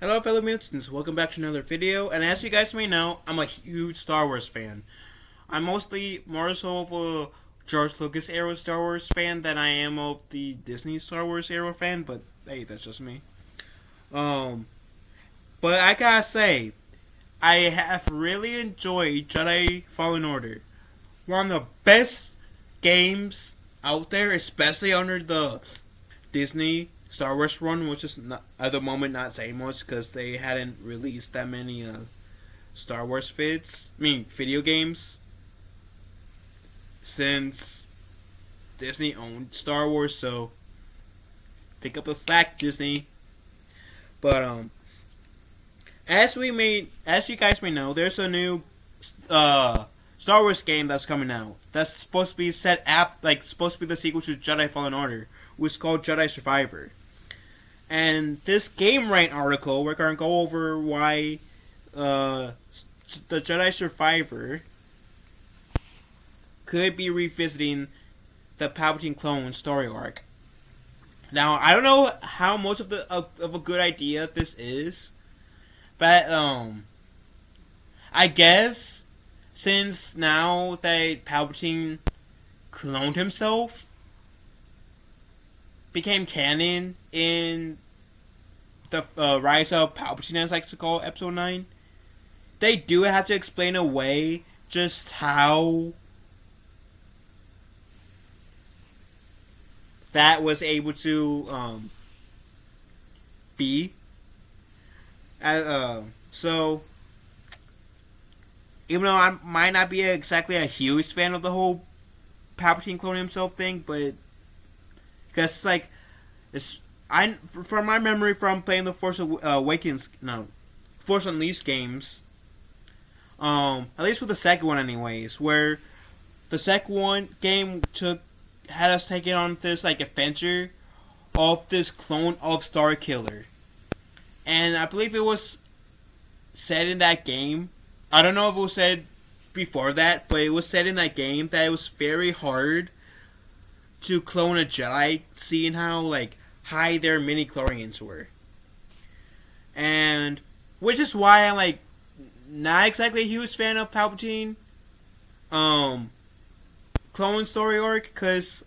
Hello fellow mutants, welcome back to another video, and as you guys may know, I'm a huge Star Wars fan. I'm mostly more so of a George Lucas era Star Wars fan than I am of the Disney Star Wars era fan, but hey, that's just me. Um, but I gotta say, I have really enjoyed Jedi Fallen Order. One of the best games out there, especially under the Disney Star Wars run, which is not, at the moment not saying much because they hadn't released that many Star Wars video games since Disney owned Star Wars. So pick up the slack, Disney. But as you guys may know, there's a new Star Wars game that's coming out. That's supposed to be supposed to be the sequel to Jedi Fallen Order, which is called Jedi Survivor. And this Game Right article, we're going to go over why the Jedi Survivor could be revisiting the Palpatine clone story arc. Now, I don't know how much of a good idea this is, but I guess since now that Palpatine cloned himself, became canon in the Rise of Palpatine, as I like to call Episode 9, they do have to explain away just how that was able to be. So, even though I might not be exactly a huge fan of the whole Palpatine cloning himself thing, but because from my memory from playing the Force Unleashed games, at least with the second one, anyways, where the second one game had us taking on this adventure of this clone of Starkiller, and I believe it was said in that game. I don't know if it was said before that, but it was said in that game that it was very hard to clone a Jedi, seeing how high their mini-chlorians were. And which is why I'm not exactly a huge fan of Palpatine clone story arc, because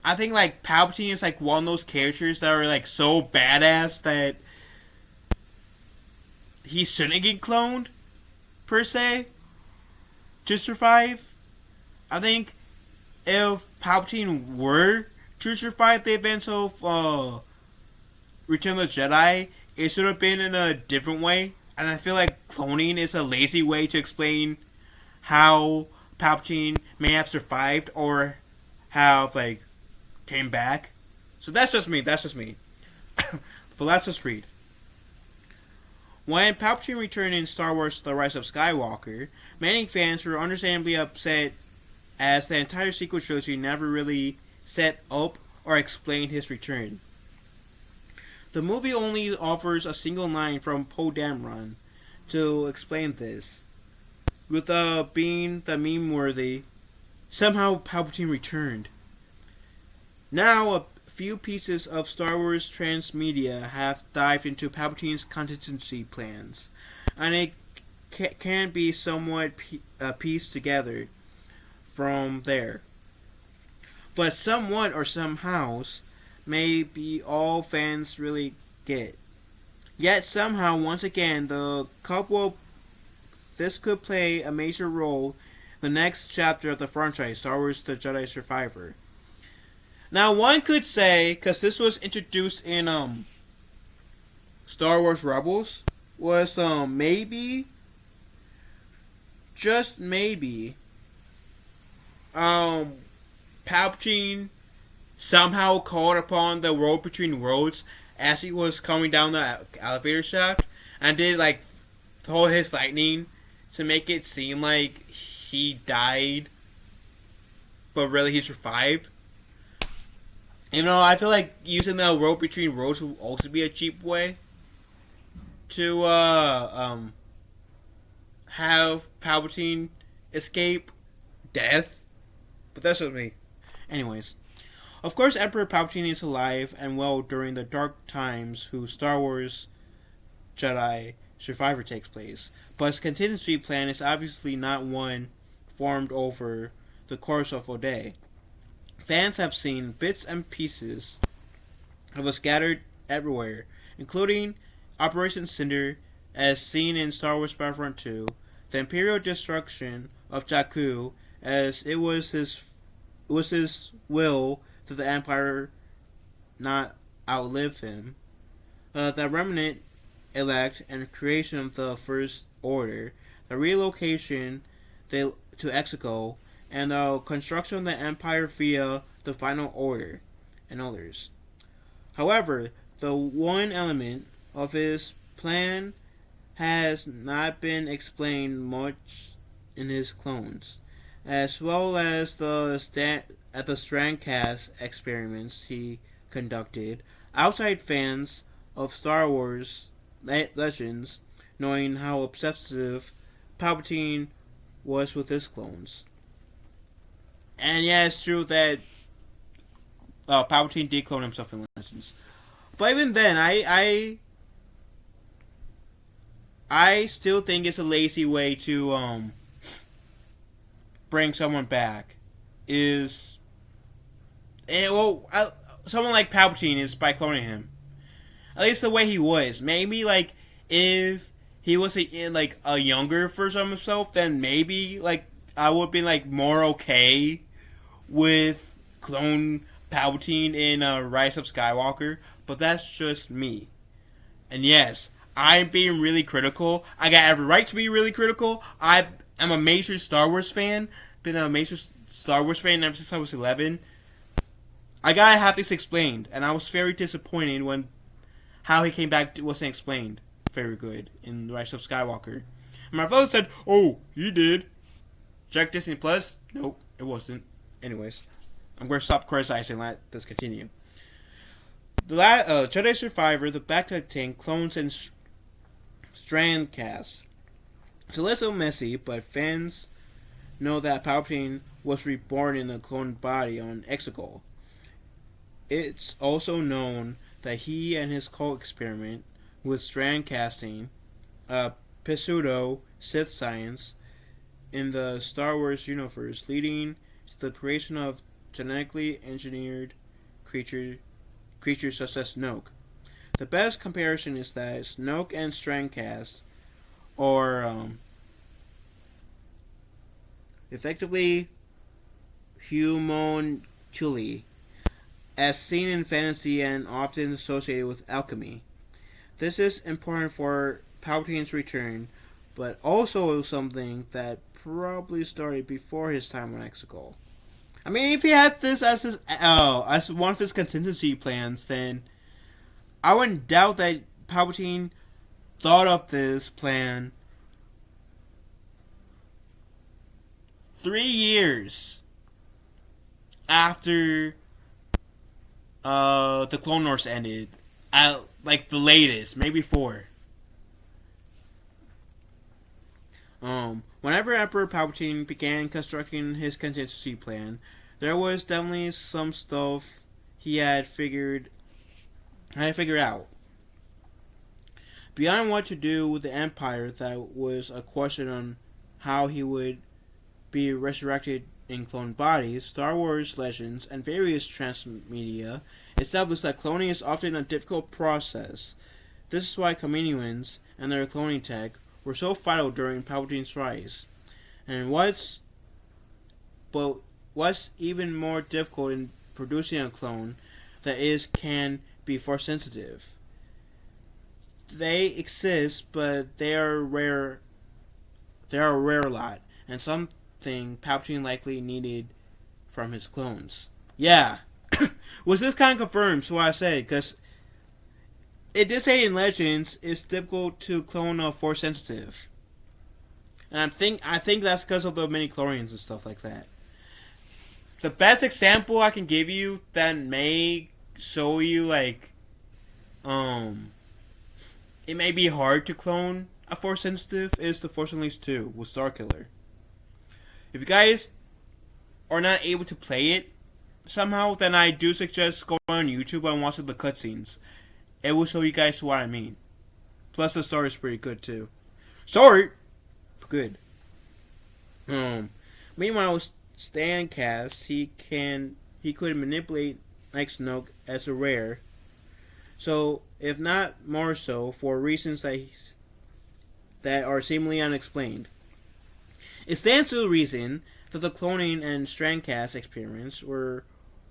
I think Palpatine is one of those characters that are so badass that he shouldn't get cloned per se to survive. I think if Palpatine were to survive the events of Return of the Jedi, it should have been in a different way. And I feel like cloning is a lazy way to explain how Palpatine may have survived or have came back. So that's just me. But let's just read. When Palpatine returned in Star Wars The Rise of Skywalker, many fans were understandably upset as the entire sequel trilogy never really set up or explained his return. The movie only offers a single line from Poe Dameron to explain this, with being the meme-worthy, "Somehow Palpatine returned." Now, a few pieces of Star Wars transmedia have dived into Palpatine's contingency plans, and it can be somewhat pieced together from there. But somewhat or somehows may be all fans really get. Yet somehow, once again, this could play a major role in the next chapter of the franchise, Star Wars The Jedi Survivor. Now, one could say, because this was introduced in Star Wars Rebels, was maybe, just maybe, Palpatine somehow called upon the world between worlds as he was coming down the elevator shaft, and did hold his lightning to make it seem like he died, but really he survived. I feel like using the world between worlds would also be a cheap way to have Palpatine escape death. But that's just me. Anyways, Of course, Emperor Palpatine is alive and well during the dark times whose Star Wars Jedi Survivor takes place, but his contingency plan is obviously not one formed over the course of a day. Fans have seen bits and pieces of it scattered everywhere, including Operation Cinder, as seen in Star Wars Battlefront 2, the Imperial destruction of Jakku, as it was his will that the Empire not outlive him, the remnant elect and creation of the First Order, the relocation to Exegol, and the construction of the Empire via the Final Order, and others. However, the one element of his plan has not been explained much in his clones, as well as the Strandcast experiments he conducted. Outside fans of Star Wars Legends, knowing how obsessive Palpatine was with his clones. And yeah, it's true that Palpatine did clone himself in Legends. But even then, I still think it's a lazy way to bring someone back. Someone like Palpatine is by cloning him. At least the way he was. Maybe like if he was a younger version of himself, then maybe like I would be like more okay with clone Palpatine in Rise of Skywalker. But that's just me. And yes, I'm being really critical. I got every right to be really critical. I am a major Star Wars fan. Been a major Star Wars fan ever since I was 11. I gotta have this explained, and I was very disappointed when how he came back wasn't explained very good in Rise of Skywalker. And my brother said, "Oh, you did." Check Disney Plus. Nope, it wasn't. Anyways, I'm going to stop criticizing. Let this continue. The Jedi Survivor, the Bacta tank, clones and Strandcast. It's a little messy, but fans know that Palpatine was reborn in a cloned body on Exegol. It's also known that he and his cult experiment with Strandcasting, pseudo Sith science, in the Star Wars universe, leading to the creation of genetically engineered creatures such as Snoke. The best comparison is that Snoke and Strandcast are effectively homunculi, as seen in fantasy and often associated with alchemy. This is important for Palpatine's return, but also something that probably started before his time on Exegol. I mean, if he had this as one of his contingency plans, then I wouldn't doubt that Palpatine thought of this plan 3 years after the Clone Wars ended. Like the latest, maybe 4. Whenever Emperor Palpatine began constructing his contingency plan, there was definitely some stuff he had figured out. Beyond what to do with the Empire, that was a question on how he would be resurrected in cloned bodies. Star Wars Legends and various transmedia established that cloning is often a difficult process. This is why Kaminoans and their cloning tech were so vital during Palpatine's rise. And what's even more difficult in producing a clone that can be force sensitive. They exist, but they are rare. They are a rare lot, and something Palpatine likely needed from his clones. Yeah, was this kind of confirms what I said? Because it did say in Legends it's difficult to clone a force sensitive, and I think that's because of the mini chlorians and stuff like that. The best example I can give you that may show you like, it may be hard to clone a force sensitive is the Force Unleashed 2 with Starkiller. If you guys are not able to play it, somehow, then I do suggest going on YouTube and watching the cutscenes. It will show you guys what I mean. Plus, the story is pretty good too. Sorry, good. Um, Meanwhile, Stan Cast he could manipulate like Snoke as a rare. So, if not more so, for reasons that are seemingly unexplained. It stands to reason that the cloning and Strandcast experiments were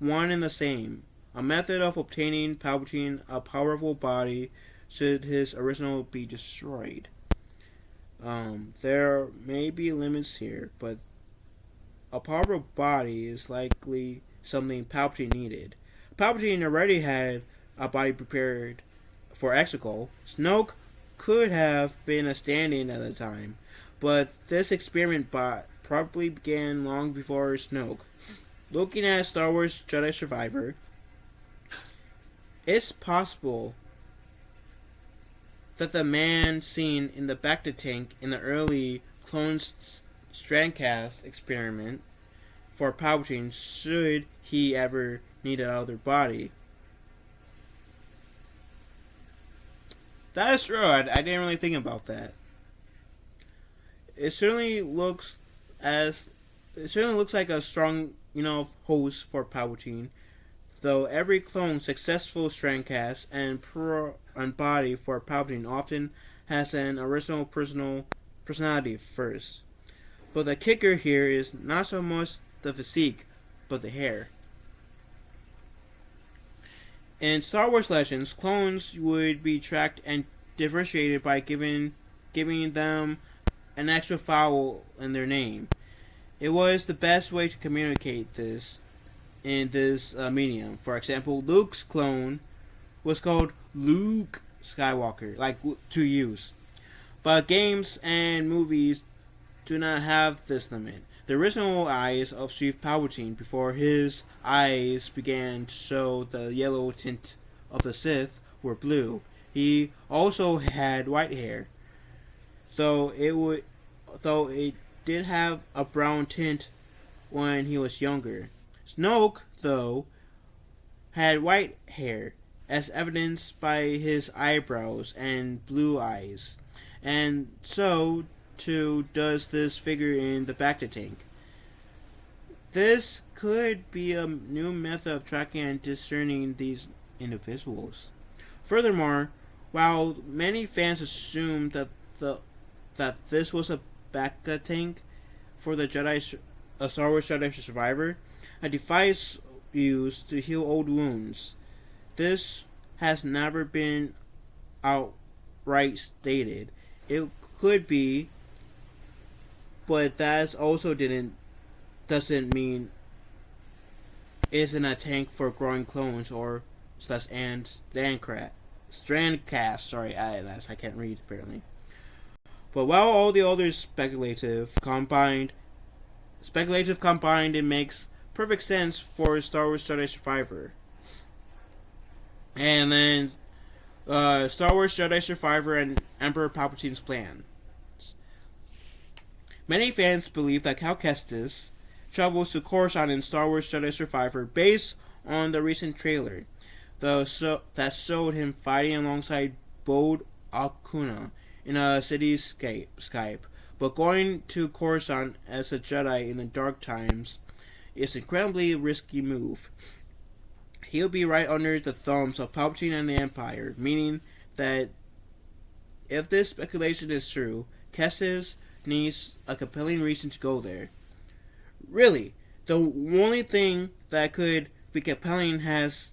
one and the same, a method of obtaining Palpatine a powerful body should his original be destroyed. There may be limits here, but a powerful body is likely something Palpatine needed. Palpatine already had a body prepared for Exegol. Snoke could have been a stand-in at the time, but this experiment probably began long before Snoke. Looking at Star Wars Jedi Survivor, it's possible that the man seen in the Bacta tank in the early clone Strandcast experiment for Palpatine, should he ever need another body. That is true. I didn't really think about that. It certainly looks like a strong, host for Palpatine. Though every clone successful Strandcast and body for Palpatine often has an original personality first. But the kicker here is not so much the physique, but the hair. In Star Wars Legends, clones would be tracked and differentiated by giving them an extra vowel in their name. It was the best way to communicate this in this medium. For example, Luke's clone was called Luke Skywalker, like to use. But games and movies do not have this limit. The original eyes of Chief Palpatine, before his eyes began to show the yellow tint of the Sith, were blue. He also had white hair, though it did have a brown tint when he was younger. Snoke, though, had white hair, as evidenced by his eyebrows and blue eyes, and so too does this figure in the Bacta tank. This could be a new method of tracking and discerning these individuals. Furthermore, while many fans assume that this was a Bacta tank for the Star Wars Jedi Survivor, a device used to heal old wounds, this has never been outright stated. It could be, but that also doesn't mean isn't a tank for growing clones or Strandcast. Sorry, I can't read apparently. But while all the others speculative combined, it makes perfect sense for Star Wars Jedi Survivor. And then Star Wars Jedi Survivor and Emperor Palpatine's plan. Many fans believe that Cal Kestis travels to Coruscant in Star Wars Jedi Survivor based on the recent trailer that showed him fighting alongside Bode Akuna in a cityscape. But going to Coruscant as a Jedi in the Dark Times is an incredibly risky move. He'll be right under the thumbs of Palpatine and the Empire, meaning that if this speculation is true, Kestis needs a compelling reason to go there. Really, the only thing that could be compelling has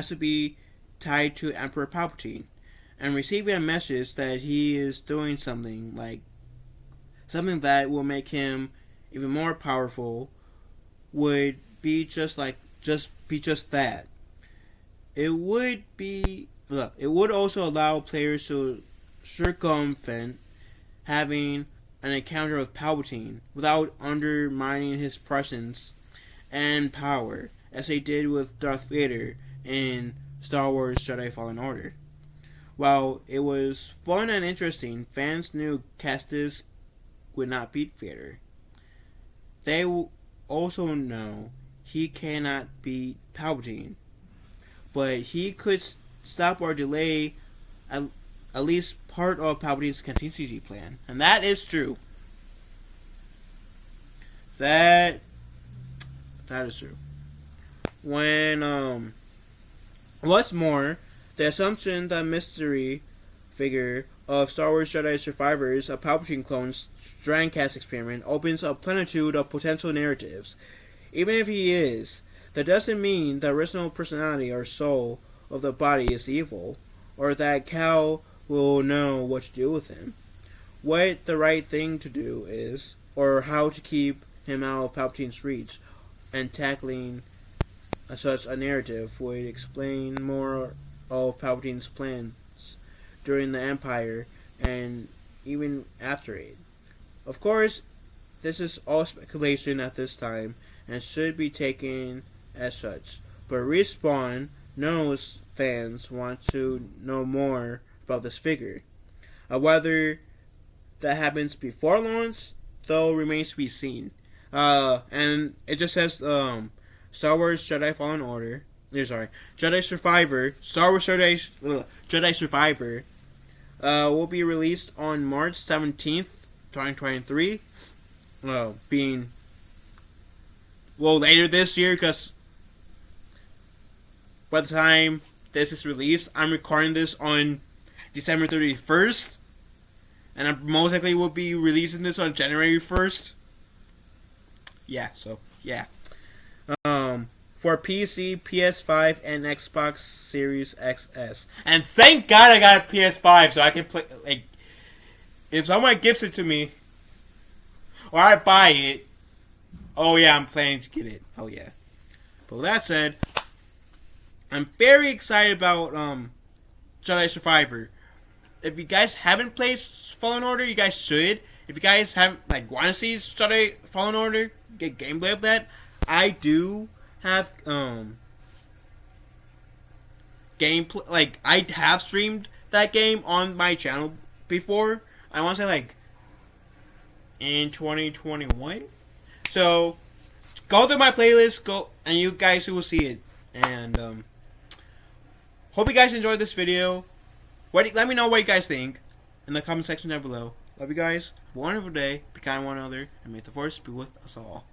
to be tied to Emperor Palpatine, and receiving a message that he is doing something that will make him even more powerful would be just that. It would also allow players to circumvent having an encounter with Palpatine without undermining his presence and power, as they did with Darth Vader in Star Wars Jedi Fallen Order. While it was fun and interesting, fans knew Kestis would not beat Vader. They also know he cannot beat Palpatine, but he could stop or delay at, at least part of Palpatine's contingency plan, and that is true. That is true. When what's more, the assumption that mystery figure of Star Wars Jedi survivors, a Palpatine clone's Strandcast experiment, opens a plenitude of potential narratives. Even if he is, that doesn't mean the original personality or soul of the body is evil, or that Cal will know what to do with him. What the right thing to do is, or how to keep him out of Palpatine's reach, and tackling such a narrative would explain more of Palpatine's plans during the Empire and even after it. Of course, this is all speculation at this time and should be taken as such, but Respawn knows fans want to know more about this figure. Whether that happens before launch, though, remains to be seen. And it just says Star Wars Jedi Fallen Order. Jedi Survivor. Star Wars Jedi Survivor will be released on March 17th, 2023. Being later this year, because by the time this is released, I'm recording this on December 31st, and I most likely will be releasing this on January 1st. Yeah. For PC, PS5, and Xbox Series XS. And thank God I got a PS5 so I can play. Like, if someone gifts it to me, or I buy it, oh yeah, I'm planning to get it. Oh yeah. But with that said, I'm very excited about Jedi Survivor. If you guys haven't played Fallen Order, you guys should. If you guys haven't want to see Jedi Fallen Order, get gameplay of that, I do have gameplay. I have streamed that game on my channel before. I want to say in 2021. So go through my playlist, and you guys will see it. And hope you guys enjoyed this video. Let me know what you guys think in the comment section down below. Love you guys. Have a wonderful day. Be kind to one another, and may the force be with us all.